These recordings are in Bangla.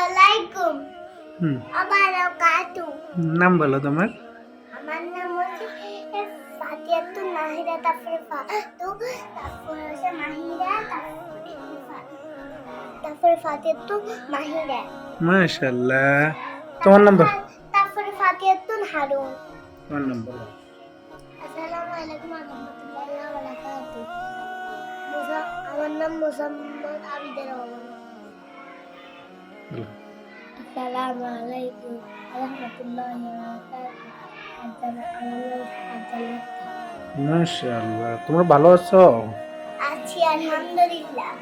আলাইকুম বারাকাতু। নাম বলো তোমার। আমার নাম হচ্ছে ফাতিয়াতুন নাহিদা তাফরিফা। তারপর হচ্ছে মাহিরা, তারপরে ফাতিয়াতুন মাহিরা। মাশাআল্লাহ। তোমার নাম বলো। তারপরে ফাতিয়াতুন হারুন। তোমার নাম বলো। আসসালামু আলাইকুম ওয়া রাহমাতুল্লাহি ওয়া বারাকাতুহু। আমার নাম মুসাম্মদ আবিদা রহমান। বলো। আসসালামু আলাইকুম ওয়া রাহমাতুল্লাহি ওয়া বারাকাতুহু। মাশাআল্লাহ। তোমরা ভালো আছো? আছি আলহামদুলিল্লাহ।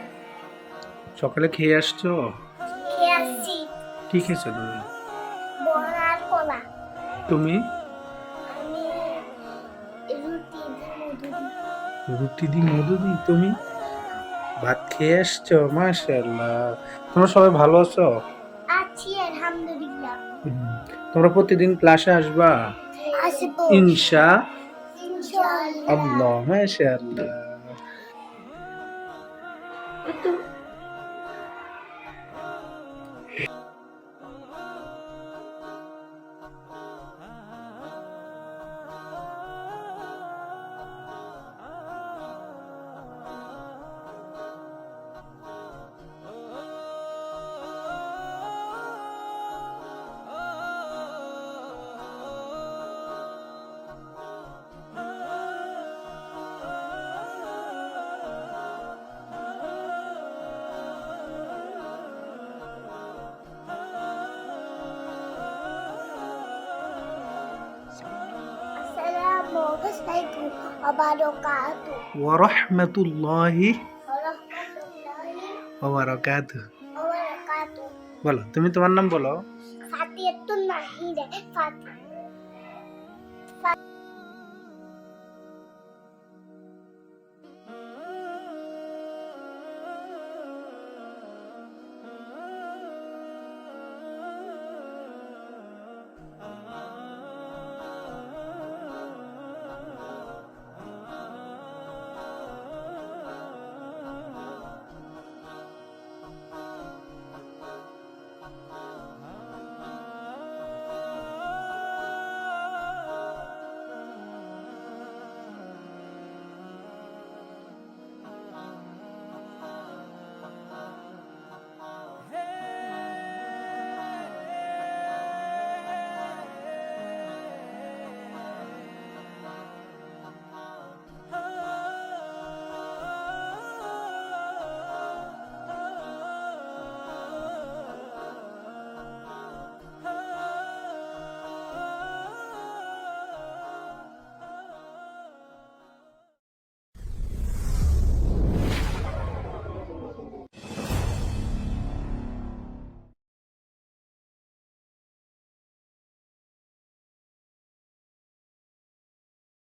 সকালে খেয়ে আসছো? খেয়ে আসছি। কি খেয়েছো তুমি? বড়া আর কলা। তুমি? আমি রুটি দিয়ে মধু দিই। রুটি দি মধু দি। তুমি ভাত খেয়ে আসছো? মাশাআল্লাহ। তোমরা সবাই ভালো আছো? আছি আলহামদুলিল্লাহ। তোমরা প্রতিদিন ক্লাসে আসবা? আসবো ইনশাআল্লাহ। ইনশাআল্লাহ। মাশাআল্লাহ। আসসালামু আলাইকুম ওয়া বারাকাতুহু। ওয়া রাহমাতুল্লাহি ওয়া রাহমাতুল্লাহি ওয়া বারাকাতুহু। ওয়া বারাকাতুহু। বলো, তুমি তোমার নাম বলো। ফাতিয়াতুন নাহিদা।